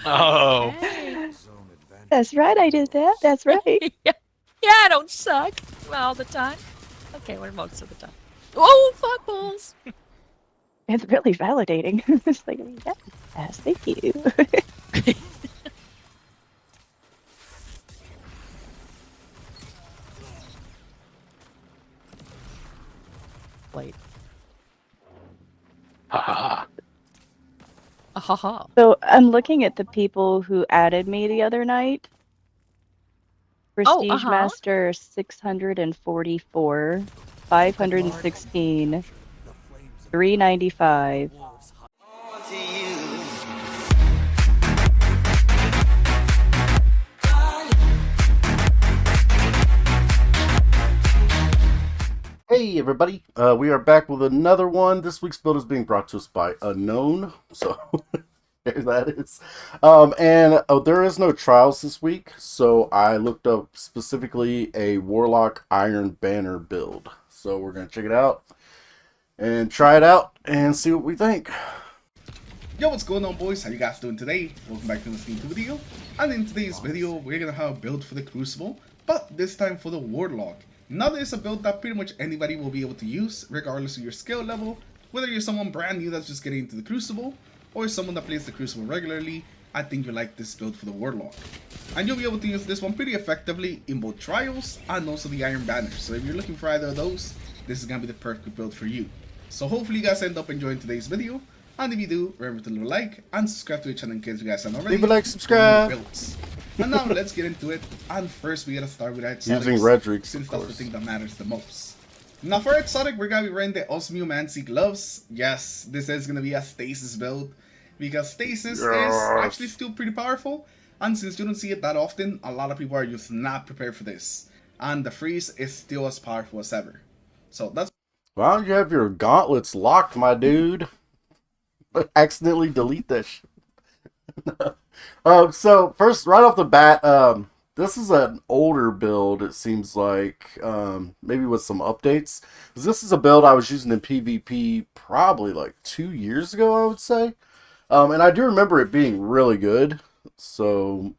Oh. Hey. That's right, I did that. That's right. Yeah, I don't suck all the time. Okay, we're most of the time. Oh, fuck balls. It's really validating. It's like, yes, thank you. Wait. Haha. Ha. So I'm looking at the people who added me the other night. Oh, Prestige Master 644, 516, 395. Hey everybody, we are back with another one. This week's build is being brought to us by Unknown, so there that is. There is no trials this week, so I looked up specifically a Warlock Ironbanner build. So we're going to check it out and try it out and see what we think. Yo, what's going on, boys? How you guys doing today? Welcome back to the Steam 2 video. And in today's video, we're gonna have a build for the Crucible, but this time for the Warlock. Now this is a build that pretty much anybody will be able to use, regardless of your skill level, whether you're someone brand new that's just getting into the Crucible, or someone that plays the Crucible regularly. I think you'll like this build for the Warlock. And you'll be able to use this one pretty effectively in both Trials and also the Ironbanner. So if you're looking for either of those, this is gonna be the perfect build for you. So hopefully you guys end up enjoying today's video. And if you do, remember to leave a like and subscribe to the channel in case you guys haven't already. Leave a like, subscribe. And now let's get into it. And first we gotta start with our exotics, Using Redrix, since of that's the course. thing that matters the most. Now for our exotic, we're gonna be wearing the Osmiomancy gloves. Yes, this is gonna be a stasis build, because stasis is actually still pretty powerful. And since you don't see it that often, a lot of people are just not prepared for this. And the freeze is still as powerful as ever. So that's Why don't you have your gauntlets locked, my dude? Accidentally delete that shit. So first, right off the bat, this is an older build. It seems like maybe with some updates. This is a build I was using in PvP probably like 2 years ago, I would say, and I do remember it being really good. So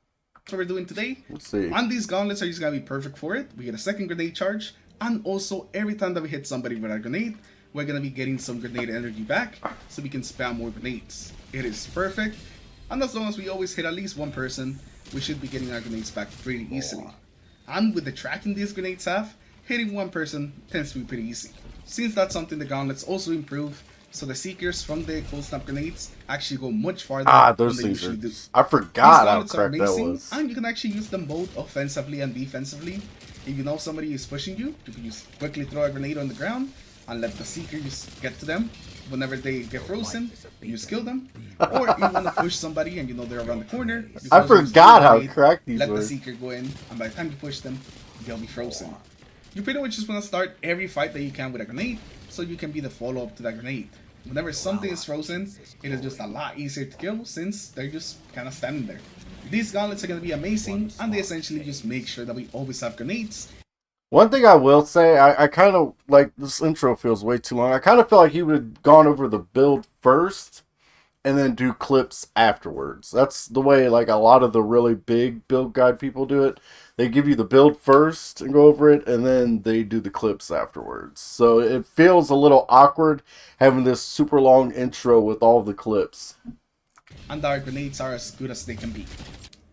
what we're doing today. let's see. And these gauntlets are just gonna be perfect for it. We get a second grenade charge, and also every time that we hit somebody with a grenade, we're gonna be getting some grenade energy back, so we can spam more grenades. It is perfect, and as long as we always hit at least one person, we should be getting our grenades back pretty easily. And with the tracking these grenades have, hitting one person tends to be pretty easy. Since that's something the gauntlets also improve, so the seekers from the cold snap grenades actually go much farther than Those they things usually are. do. I forgot how These gauntlets are cracked that amazing, was. and you can actually use them both offensively and defensively. If you know somebody is pushing you, you can just quickly throw a grenade on the ground and let the seeker just get to them. Whenever they get frozen, you just kill them. Or if you want to push somebody and you know they're around the corner, you I also just forgot throw a how grenade, cracked these let were. the seeker go in, and by the time you push them, they'll be frozen. You pretty much just want to start every fight that you can with a grenade, so you can be the follow-up to that grenade. Whenever something is frozen, it is just a lot easier to kill since they're just kind of standing there. These gauntlets are going to be amazing, and they essentially just make sure that we always have grenades. One thing I will say, I kind of like this intro feels way too long. I kind of feel like he would have gone over the build first and then do clips afterwards. That's the way like a lot of the really big build guide people do it. They give you the build first and go over it, and then they do the clips afterwards. So it feels a little awkward having this super long intro with all the clips. And our grenades are as good as they can be.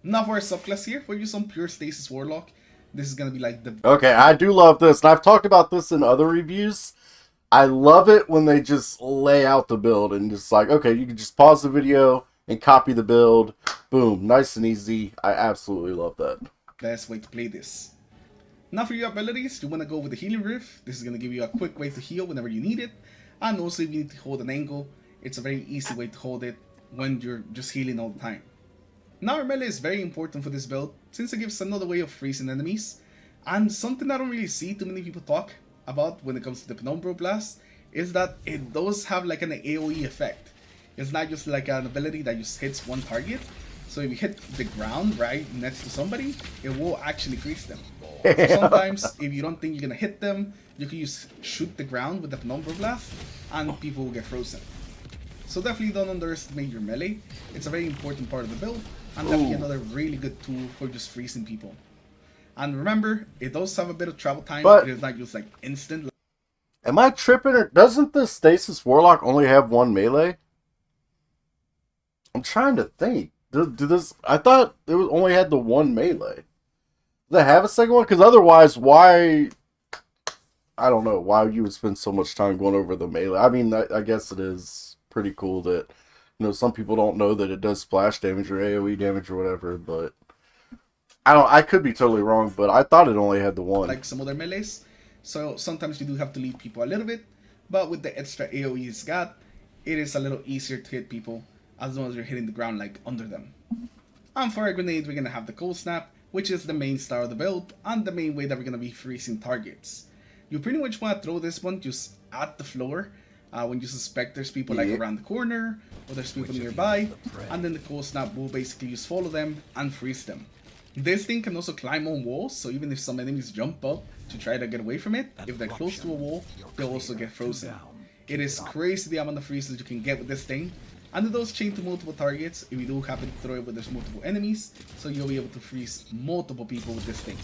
Now for our subclass here, for you some pure stasis warlock, this is gonna be like the Okay, I do love this, and I've talked about this in other reviews. I love it when they just lay out the build and just like, okay, you can just pause the video and copy the build. Boom, nice and easy. I absolutely love that. best way to play this. Now for your abilities, you want to go with the healing riff. This is going to give you a quick way to heal whenever you need it. And also if you need to hold an angle, it's a very easy way to hold it when you're just healing all the time. Now our melee is very important for this build, since it gives another way of freezing enemies. And something I don't really see too many people talk about when it comes to the Penumbra Blast is that it does have like an AoE effect. It's not just like an ability that just hits one target. So if you hit the ground right next to somebody, it will actually freeze them. So sometimes if you don't think you're gonna hit them, you can just shoot the ground with the Penumbra Blast and people will get frozen. So definitely don't underestimate your melee. It's a very important part of the build, and definitely another really good tool for just freezing people. And remember, it does have a bit of travel time, But- it is not just like instant. Am I tripping, or doesn't the Stasis Warlock only have one melee? I'm trying to think. Do this? I thought it was only had the one melee. Does it have a second one? Because otherwise, why? I don't know why you would spend so much time going over the melee. I mean, I guess it is pretty cool that, you know, some people don't know that it does splash damage or AoE damage or whatever, but I could be totally wrong, but I thought it only had the one. Like some other melees. So sometimes you do have to lead people a little bit, but with the extra AoE it's got, it is a little easier to hit people as long as you're hitting the ground like under them. And for our grenade, we're gonna have the cold snap, which is the main star of the build and the main way that we're gonna be freezing targets. You pretty much want to throw this one just at the floor when you suspect there's people like around the corner or there's people nearby, and then the cold snap will basically just follow them and freeze them. This thing can also climb on walls, so even if some enemies jump up to try to get away from it, if they're close to a wall, they'll also get frozen. It is crazy the amount of freezes you can get with this thing, and it does chain to multiple targets if you do happen to throw it where there's multiple enemies, so you'll be able to freeze multiple people with this thing.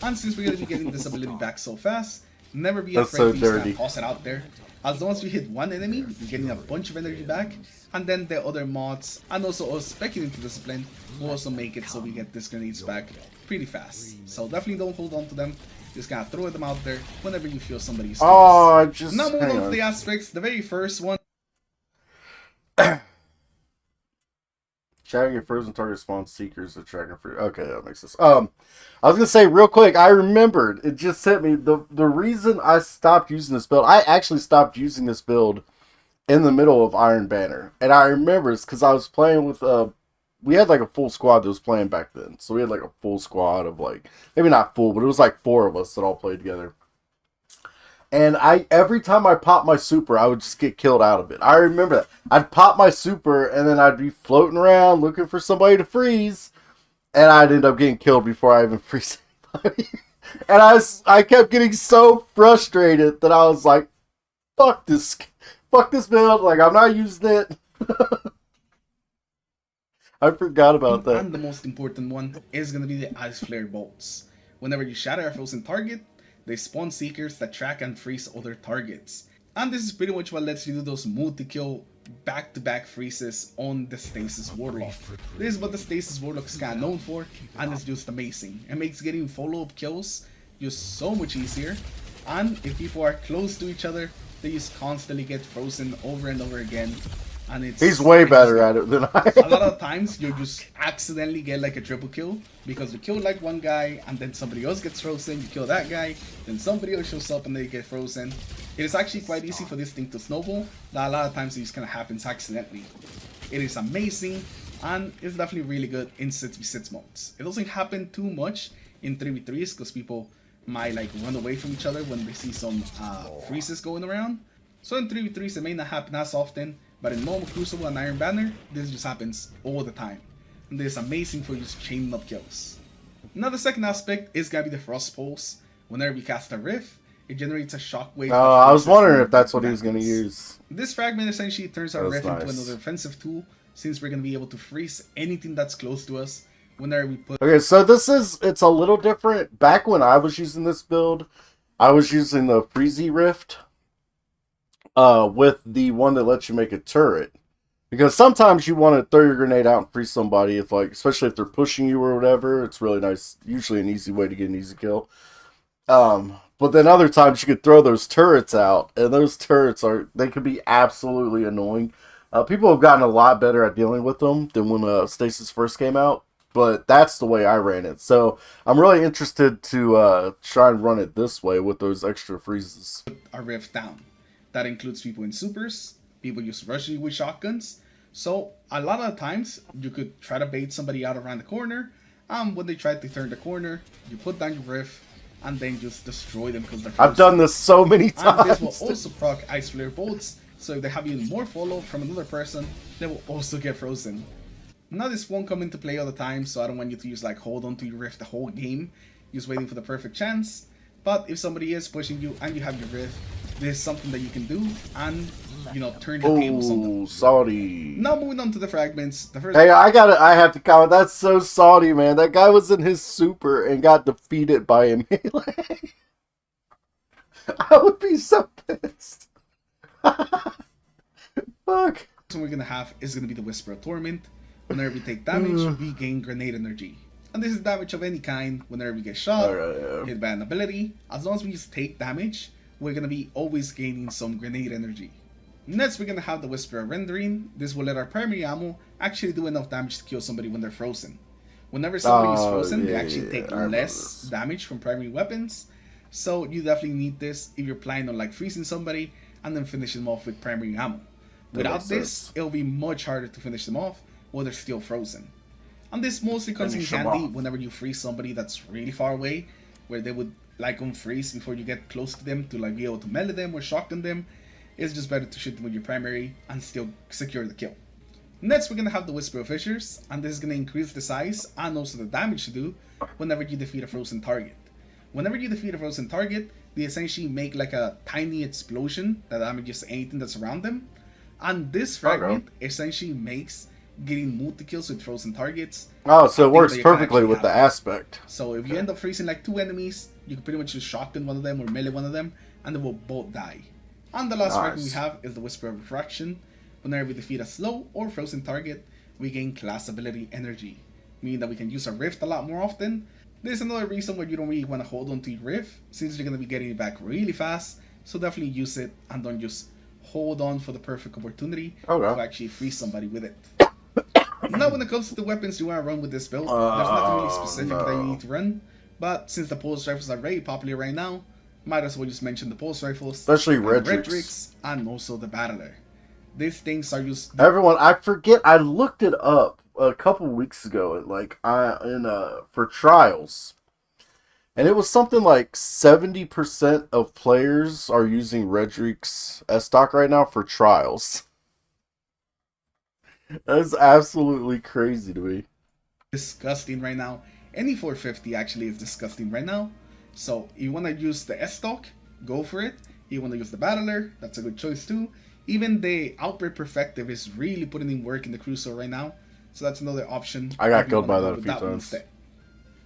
And since we're going to be getting this ability back so fast, never be afraid to just kind of toss it out there. As long as you hit one enemy, you're getting a bunch of energy back, and then the other mods, and also us speculating discipline, will also make it so we get these grenades back pretty fast. So definitely don't hold on to them, just gotta throw them out there whenever you feel somebody's close. Oh, just now moving on to the aspects, the very first one. Shattering your frozen target spawns seekers that track for. Okay, that makes sense. I was gonna say real quick. I remembered. It just hit me. The reason I stopped using this build. I actually stopped using this build in the middle of Ironbanner, and I remember it's because I was playing with we had like a full squad that was playing back then. So we had like a full squad of like, maybe not full, but it was like 4 of us that all played together. And every time I popped my super, I would just get killed out of it. I remember that. I'd pop my super, and then I'd be floating around looking for somebody to freeze, and I'd end up getting killed before I even freeze anybody. And I kept getting so frustrated that I was like, fuck this build. Like, I'm not using it. I forgot about that. And the most important one is going to be the Ice Flare Bolts. Whenever you shatter a frozen target, they spawn seekers that track and freeze other targets. And this is pretty much what lets you do those multi-kill back-to-back freezes on the Stasis Warlock. This is what the Stasis Warlock is kind of known for, and it's just amazing. It makes getting follow-up kills just so much easier, and if people are close to each other, they just constantly get frozen over and over again. And he's way better at it than I am. A lot of times you just accidentally get like a triple kill because you kill like one guy and then somebody else gets frozen, you kill that guy, then somebody else shows up and they get frozen. It is actually quite easy for this thing to snowball, that a lot of times it just kind of happens accidentally. It is amazing, and it's definitely really good in 6v6 modes. It doesn't happen too much in 3v3s because people might like run away from each other when they see some freezes going around. So in 3v3s it may not happen as often, but in normal Crucible and Ironbanner, this just happens all the time. And this is amazing for just chaining up kills. Now the second aspect is gonna be the Frost Pulse. Whenever you cast a Rift, it generates a shockwave. Oh, I was wondering if that's what he was gonna use. This fragment essentially turns our Rift into nice. another offensive tool, since we're gonna be able to freeze anything that's close to us whenever we put. Okay, so it's a little different. Back when I was using this build, I was using the Freezy Rift. With the one that lets you make a turret, because sometimes you want to throw your grenade out and freeze somebody, if like, especially if they're pushing you or whatever. It's really nice, usually an easy way to get an easy kill. But then other times you could throw those turrets out, and those turrets they could be absolutely annoying. People have gotten a lot better at dealing with them than when Stasis first came out, but that's the way I ran it. So I'm really interested to try and run it this way with those extra freezes. Our Rift down. That includes people in supers, people just rushing with shotguns. So a lot of times you could try to bait somebody out around the corner. When they try to turn the corner, you put down your Rift and then just destroy them because they're frozen. I've done this so many times. And this will also proc Ice Flare Bolts. So if they have even more follow from another person, they will also get frozen. Now this won't come into play all the time, so I don't want you to just like hold on to your Rift the whole game, just waiting for the perfect chance. But if somebody is pushing you and you have your Rift, this is something that you can do, and turn the tables on them. Oh, salty. Now moving on to the fragments. The first Hey, I have to comment. That's so salty, man. That guy was in his super and got defeated by a melee. I would be so pissed. Fuck. one we're gonna have is gonna be the Whisper of Torment. Whenever we take damage, we gain grenade energy. And this is damage of any kind. Whenever we get shot, hit by an ability, as long as we just take damage, we're gonna be always gaining some grenade energy. Next, we're gonna have the Whisper of Rendering. This will let our primary ammo actually do enough damage to kill somebody when they're frozen. Whenever somebody is frozen, they actually take less damage from primary weapons. So you definitely need this if you're planning on like freezing somebody and then finishing them off with primary ammo. Without this, it'll be much harder to finish them off while they're still frozen. And this mostly comes in handy whenever you freeze somebody that's really far away, where they would like unfreeze before you get close to them to like be able to melee them or shotgun them. It's just better to shoot them with your primary and still secure the kill. Next, we're gonna have the Whisper of Fissures, and this is gonna increase the size and also the damage to do whenever you defeat a frozen target. Whenever you defeat a frozen target, they essentially make like a tiny explosion that damages anything that's around them. And this fragment essentially makes getting multi-kills with frozen targets. Oh, so it works perfectly with the aspect. So if you end up freezing like 2 enemies, you can pretty much just shotgun one of them or melee one of them, and they will both die. And the last fragment we have is the Whisper of Refraction. Whenever we defeat a slow or frozen target, we gain class ability energy, meaning that we can use our Rift a lot more often. There's another reason why you don't really want to hold on to your Rift, since you're going to be getting it back really fast, so definitely use it and don't just hold on for the perfect opportunity to actually freeze somebody with it. Now when it comes to the weapons you want to run with this build, there's nothing really specific that you need to run, but since the pulse rifles are very popular right now, might as well just mention the pulse rifles, especially Redrix, and also the Battler. These things are used. Everyone, I forget. I looked it up a couple weeks ago, for trials, and it was something like 70% of players are using Redrix stock right now for trials. That's absolutely crazy to me. Disgusting right now. Any 450 actually is disgusting right now. So you want to use the S-Stock, go for it. You want to use the Battler, that's a good choice too. Even the Outbreak Perfective is really putting in work in the Crucible right now. So that's another option. I got killed by that a few times.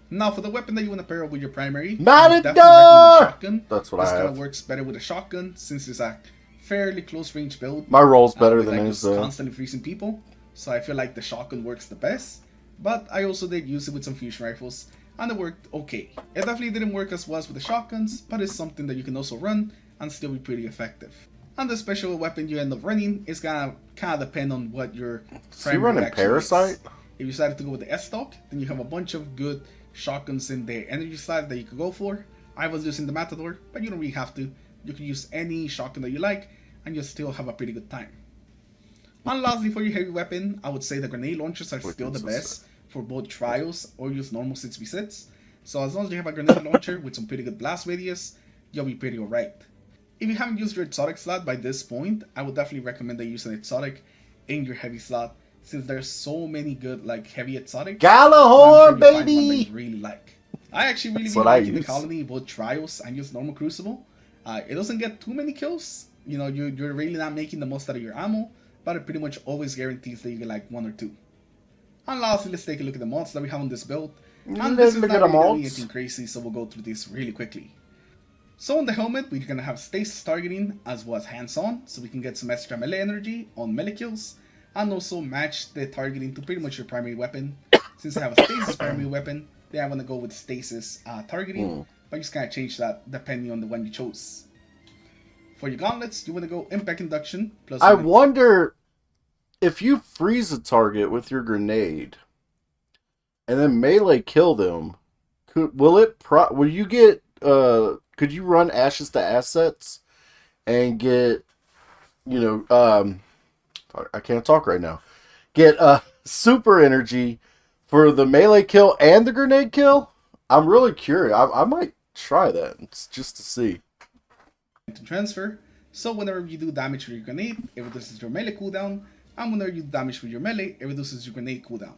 Now for the weapon that you want to pair up with your primary, shotgun. That's what I have. This kind of works better with a shotgun since it's a fairly close range build. My roll's better than his though. Constantly freezing people. So I feel like the shotgun works the best. But I also did use it with some fusion rifles, and it worked okay. It definitely didn't work as well as with the shotguns, but it's something that you can also run and still be pretty effective. And the special weapon you end up running is gonna kind of depend on what your primary action Parasite? Is. If you decided to go with the S-Stock, then you have a bunch of good shotguns in the energy slide that you could go for. I was using the Matador, but you don't really have to. You can use any shotgun that you like, and you'll still have a pretty good time. And lastly, for your heavy weapon, I would say the grenade launchers are still the best for both trials or use normal 6v6. So as long as you have a grenade launcher with some pretty good blast radius, you'll be pretty alright. If you haven't used your exotic slot by this point, I would definitely recommend that you use an exotic in your heavy slot, since there's so many good like heavy exotics. Galahorn, baby! You really like. I actually really like the Colony, both trials and use normal Crucible. It doesn't get too many kills. You know, you're really not making the most out of your ammo, but it pretty much always guarantees that you get like 1 or 2. And lastly, let's take a look at the mods that we have on this build. And this is not really anything crazy, so we'll go through this really quickly. So on the helmet, we're gonna have stasis targeting as well as hands-on, so we can get some extra melee energy on melee kills, and also match the targeting to pretty much your primary weapon. Since I have a stasis primary weapon, then I want to go with stasis targeting, but just kind of change that depending on the one you chose. For your gauntlets, you want to go impact induction plus. I wonder if you freeze a target with your grenade and then melee kill them. Will you get? Could you run ashes to assets and get? I can't talk right now. Get super energy for the melee kill and the grenade kill. I'm really curious. I might try that just to see. To transfer, so whenever you do damage with your grenade, it reduces your melee cooldown, and whenever you do damage with your melee, it reduces your grenade cooldown.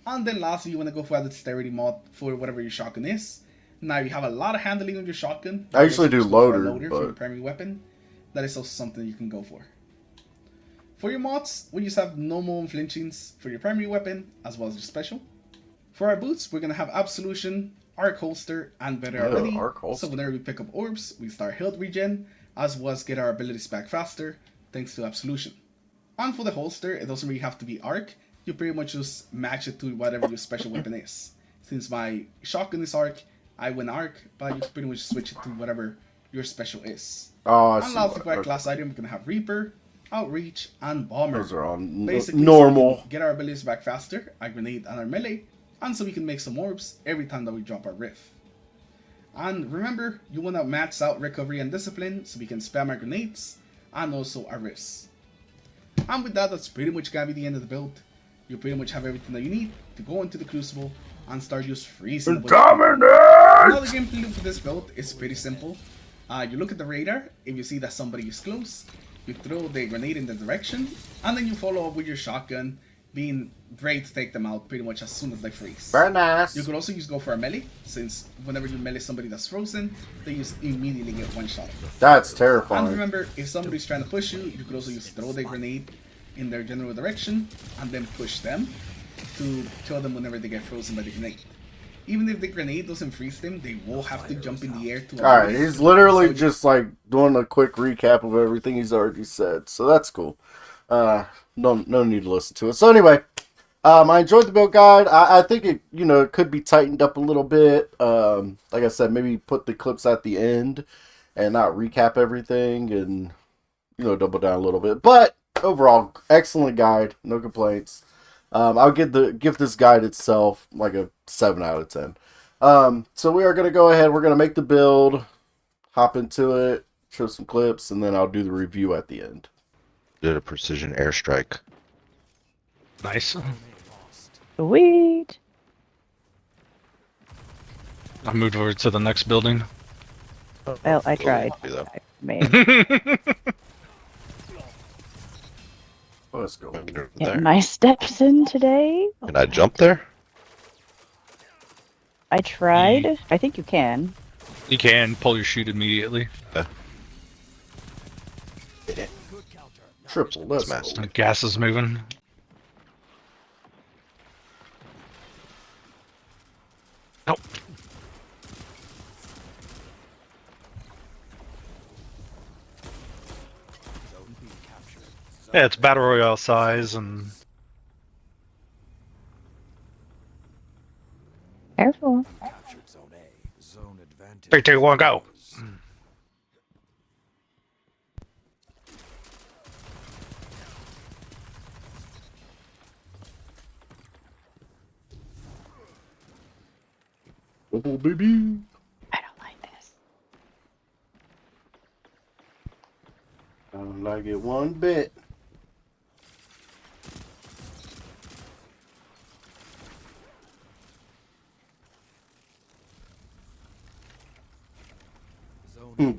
And then lastly, you want to go for a dexterity mod for whatever your shotgun is. Now you have a lot of handling on your shotgun. I usually do loader for your primary weapon. That is also something you can go for. For your mods, we just have normal flinchings for your primary weapon as well as your special. For our boots, we're gonna have Absolution, Arc Holster, and Better Already. So whenever we pick up orbs, we start health regen, as well as get our abilities back faster, thanks to Absolution. And for the holster, it doesn't really have to be Arc. You pretty much just match it to whatever your special weapon is. Since my shotgun is Arc, I win Arc, but you can pretty much switch it to whatever your special is. Oh, I And see. lastly, for our class item, we're gonna have Reaper, Outreach, and Bomber. Those are all Basically, normal. so we can get our abilities back faster, our grenade and our melee, and so we can make some orbs every time that we drop our riff. And remember, you want to max out recovery and discipline so we can spam our grenades and also our riffs. And with that, that's pretty much gonna be the end of the build. You pretty much have everything that you need to go into the Crucible and start just freezing the Another gameplay loop for this build is pretty simple. You look at the radar, if you see that somebody is close, you throw the grenade in the direction, and then you follow up with your shotgun, being ready to take them out pretty much as soon as they freeze. Very nice. You could also go for a melee, since whenever you melee somebody that's frozen, they just immediately get one shot. That's terrifying. And remember, if somebody's trying to push you, you could also just throw the grenade in their general direction, and then push them to kill them whenever they get frozen by the grenade. Even if the grenade doesn't freeze them, they will have to jump in the air to... Alright, he's literally just like doing a quick recap of everything he's already said, so that's cool. No need to listen to it. So anyway, I enjoyed the build guide. I think it, it could be tightened up a little bit. Like I said, maybe put the clips at the end and not recap everything and, double down a little bit. But overall, excellent guide. No complaints. I'll give this guide itself like a 7 out of 10. So we are going to go ahead. We're going to make the build, hop into it, show some clips, and then I'll do the review at the end. Did a precision airstrike. Nice. Sweet. I moved over to the next building. Well, I tried. Do that. I made Let's go. getting my steps in today. Can I jump there? I tried. I think you can. You can pull your chute immediately. Triple, let's go. Smashed. And gas is moving. Nope. Yeah, it's battle royale size and Careful. 3, 2, 1, go. Oh, baby. I don't like this. I don't like it one bit.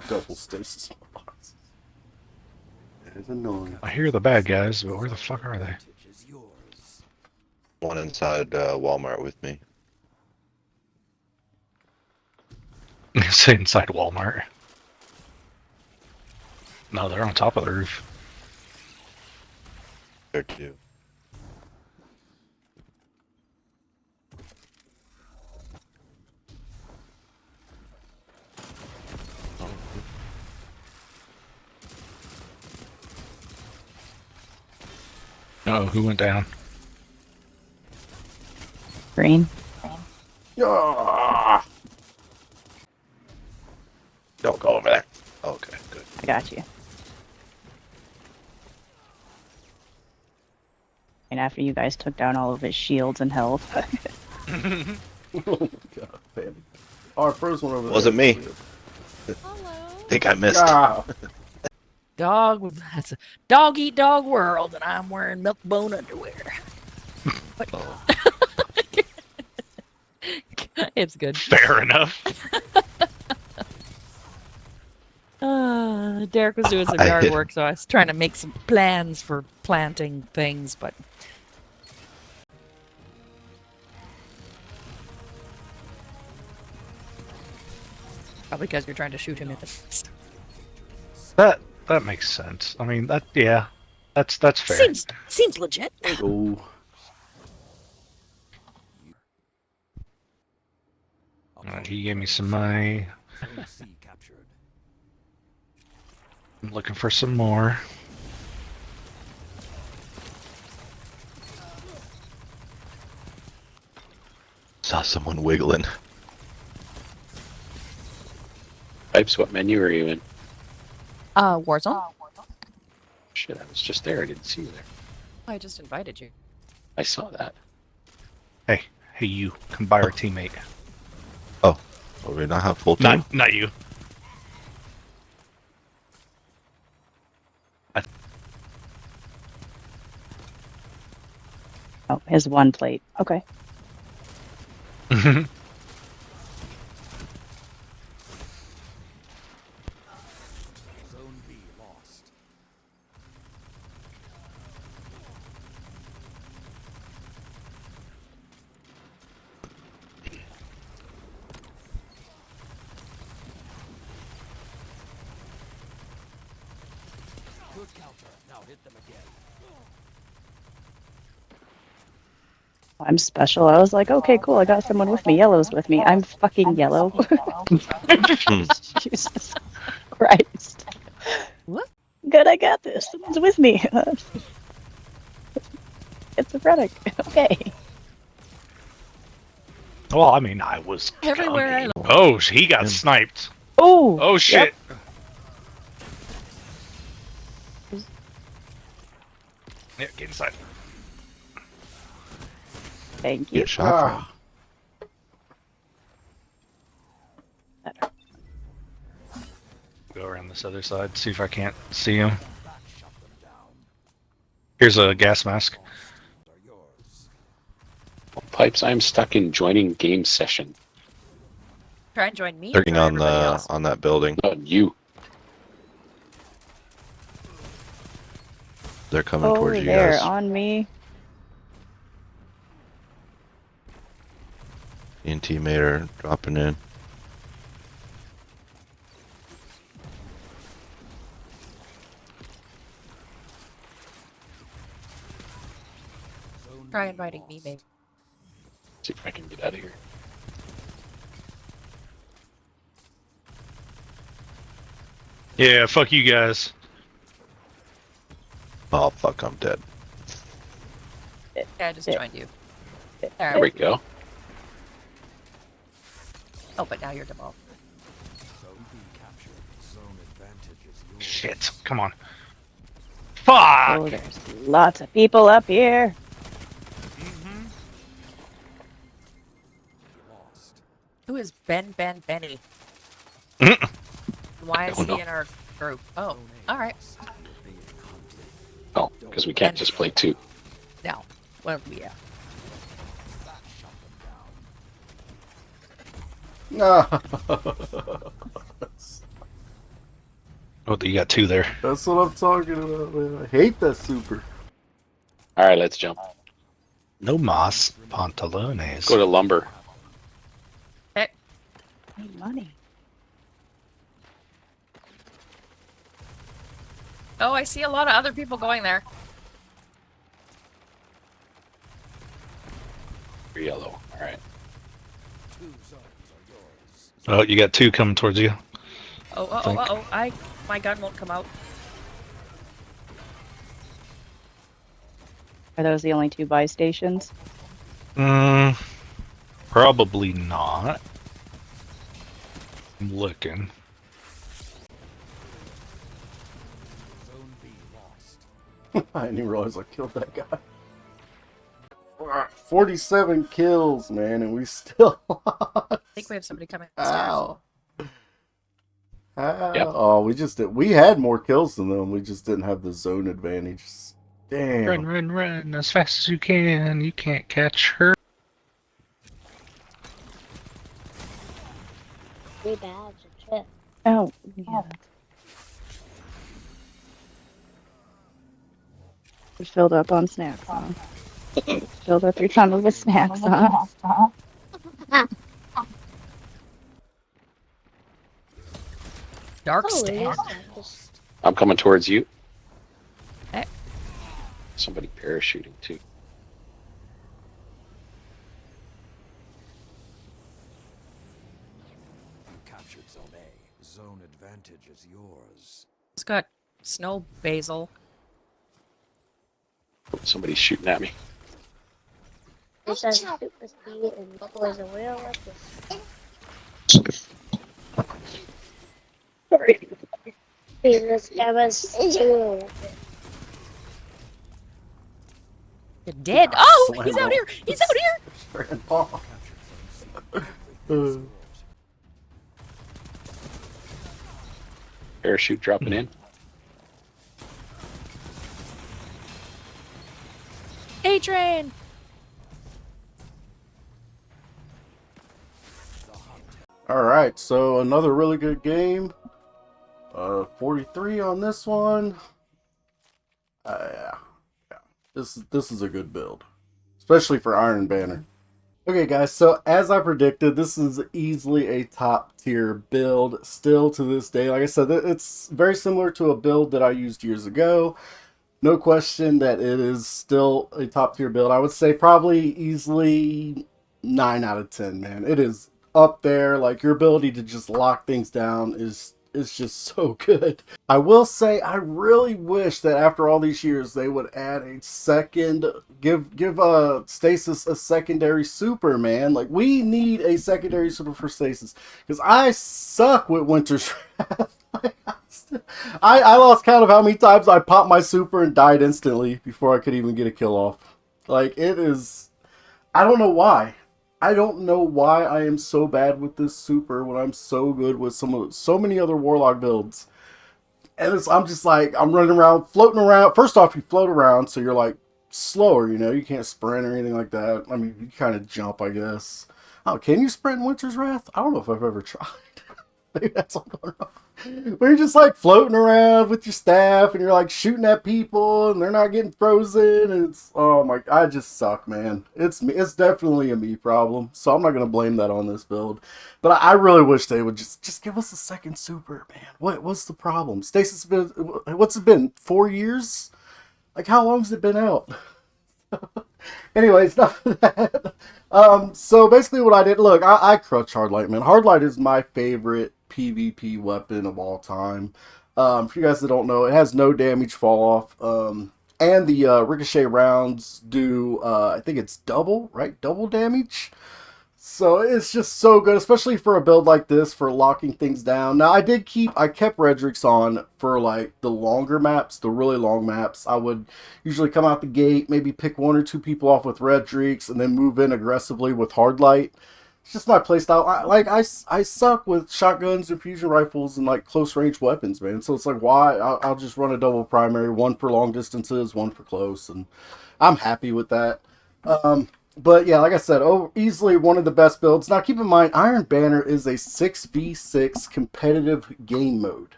Double stasis box. That is annoying. I hear the bad guys, but where the fuck are they? One inside Walmart with me. Say inside Walmart. No, they're on top of the roof. There too. Oh, who went down? Green. Ah! Don't go over there. Okay, good. I got you. And after you guys took down all of his shields and health. Oh my god, baby. Oh, I froze one over there. Wasn't me. Hello. Think I missed. Ah. That's a dog eat dog world, and I'm wearing milk bone underwear. Oh. It's good. Fair enough. Derek was doing some yard work, so I was trying to make some plans for planting things, but probably because you're trying to shoot him in the face. That makes sense. I mean, yeah. That's fair. Seems legit. Go. He gave me some money. I'm looking for some more. Saw someone wiggling. Pipes, what menu are you in? Warzone. Shit, I was just there. I didn't see you there. I just invited you. I saw that. Hey, you, come by our teammate. Oh, we not have full team? Not you. Oh, his one plate. Okay. I'm special. I was like, okay, cool. I got someone with me. Yellow's with me. I'm fucking yellow. Jesus Christ. What? Good, I got this. Someone's with me. It's a Reddick. Okay. Well, I mean, I was Everywhere I gunning. look. Oh, he got sniped. Oh. Oh shit. Yeah, get inside. Thank you. Get shot from. Go around this other side, see if I can't see him. Here's a gas mask. Pipes, I'm stuck in joining game session. Try and join me. Lurking or on everybody the else. on that building. No, you. They're coming Over towards you there, guys. on me. Me and teammate are dropping in. Try inviting me, maybe. See if I can get out of here. Yeah, fuck you guys. Oh fuck, I'm dead. Yeah, I just joined you. There we go. Oh, but now you're devolved. Shit, come on. Fuck! Oh, there's lots of people up here. Who is Benny? Why is don't he know. in our group? Oh, alright. Oh, because we can't just play two. Now, well, yeah. Oh, you got two there. That's what I'm talking about, man. I hate that super. All right, let's jump. No mas pantalones. Go to lumber. Hey, money. Oh, I see a lot of other people going there. You're yellow. All right. Oh, you got two coming towards you. Oh, my gun won't come out. Are those the only two buy stations? Probably not. I'm looking. I didn't even realize I killed that guy. 47 kills, man, and we still lost. I think we have somebody coming upstairs. Ow. Ow. Yep. Oh, we just did. We had more kills than them. We just didn't have the zone advantage. Damn. Run as fast as you can. You can't catch her. Three bags of chips. Oh, yeah. We filled up on snacks, huh? Filled up your tummy with snacks, huh? Dark Oh, it stand. is just I'm coming towards you. Somebody parachuting too. Captured Zone A. Zone advantage is yours. It's got snow basil. Somebody's shooting at me. It says shoot the speed and boys a wheel like this. Sorry. Jesus, that was too. You're dead. Oh, he's out here. He's out here. Parachute dropping in. A-Train. Alright, so another really good game. 43 on this one. Yeah. This is a good build. Especially for Ironbanner. Okay guys, so as I predicted, this is easily a top tier build still to this day. Like I said, it's very similar to a build that I used years ago. No question that it is still a top tier build. I would say probably easily 9 out of 10, man. It is up there. Like, your ability to just lock things down is just so good. I will say I really wish that after all these years they would add a second, give Stasis a secondary super, man. Like, we need a secondary super for Stasis because I suck with Winter's Wrath. I lost count of how many times I popped my super and died instantly before I could even get a kill off. Like, it is, I don't know why. I don't know why I am so bad with this super when I'm so good with so many other Warlock builds. And I'm just like, I'm running around, floating around. First off, you float around, so you're like slower, you know. You can't sprint or anything like that. I mean, you kind of jump, I guess. Oh, can you sprint in Winter's Wrath? I don't know if I've ever tried. Maybe that's all going on. But you're just like floating around with your staff and you're like shooting at people and they're not getting frozen. And it's, oh my, I just suck, man. It's me. It's definitely a me problem. So I'm not going to blame that on this build. But I really wish they would just give us a second super, man. What's the problem? Stasis, what's it been? 4 years? Like, how long's it been out? Anyways, enough of that. So basically what I did, look, I crutch Hardlight, man. Hardlight is my favorite PvP weapon of all time. For you guys that don't know, it has no damage fall off. And the ricochet rounds do, I think it's double, right? Double damage. So it's just so good, especially for a build like this for locking things down. Now I kept Redrix on for like the longer maps, the really long maps. I would usually come out the gate, maybe pick 1 or 2 people off with Redrix and then move in aggressively with Hardlight. It's just my playstyle. I suck with shotguns and fusion rifles and like close range weapons, man. So it's like, why? I'll just run a double primary, 1 for long distances, 1 for close, and I'm happy with that. But yeah, like I said, easily one of the best builds. Now keep in mind, Ironbanner is a 6v6 competitive game mode.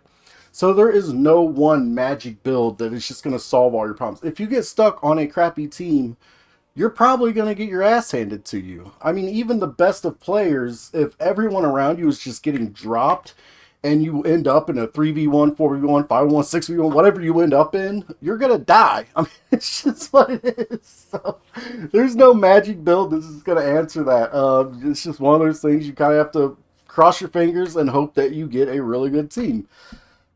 So there is no one magic build that is just going to solve all your problems. If you get stuck on a crappy team, you're probably going to get your ass handed to you. I mean, even the best of players, if everyone around you is just getting dropped and you end up in a 3v1, 4v1, 5v1, 6v1, whatever you end up in, you're going to die. I mean, it's just what it is. So, there's no magic build that is going to answer that. It's just one of those things you kind of have to cross your fingers and hope that you get a really good team.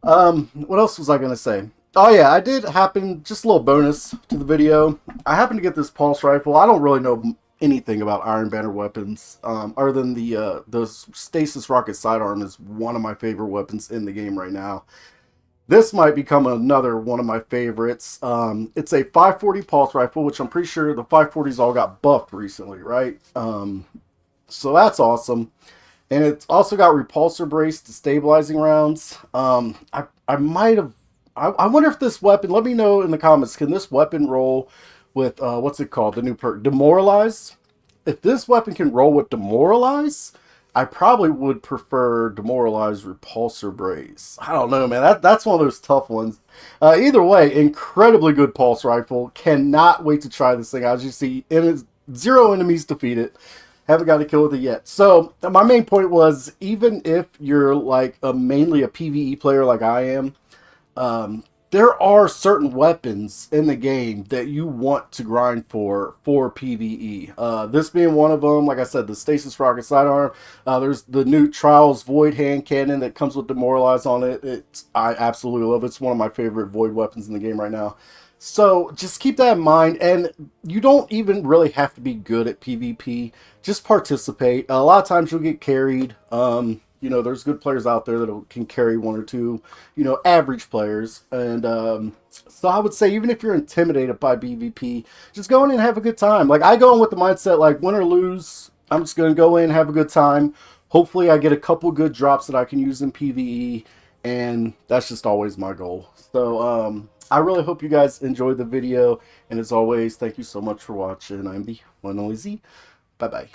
What else was I going to say? Oh yeah, I did happen, just a little bonus to the video, I happened to get this pulse rifle. I don't really know anything about Ironbanner weapons, other than the Stasis Rocket Sidearm is one of my favorite weapons in the game right now. This might become another one of my favorites. It's a 540 pulse rifle, which I'm pretty sure the 540s all got buffed recently, right? So that's awesome. And it's also got repulsor brace to stabilizing rounds. I might have, I wonder if this weapon, let me know in the comments, can this weapon roll with, what's it called, the new perk, Demoralize? If this weapon can roll with Demoralize, I probably would prefer Demoralize Repulsor Brace. I don't know, man, that's one of those tough ones. Either way, incredibly good pulse rifle. Cannot wait to try this thing. As you see, 0 enemies defeated. Haven't got a kill with it yet. So, my main point was, even if you're like mainly a PvE player like I am, there are certain weapons in the game that you want to grind for PvE. This being one of them. Like I said, the Stasis Rocket Sidearm. There's the new Trials Void Hand Cannon that comes with Demoralize on it. I absolutely love it. It's one of my favorite Void weapons in the game right now. So just keep that in mind, and you don't even really have to be good at PvP. Just participate. A lot of times you'll get carried. You know, there's good players out there that can carry one or two, you know, average players. And so I would say, even if you're intimidated by PvP, just go in and have a good time. Like, I go in with the mindset, like, win or lose, I'm just going to go in, have a good time. Hopefully I get a couple good drops that I can use in PvE, and that's just always my goal. So, I really hope you guys enjoyed the video, and as always, thank you so much for watching. I'm the one and only Z. Bye-bye.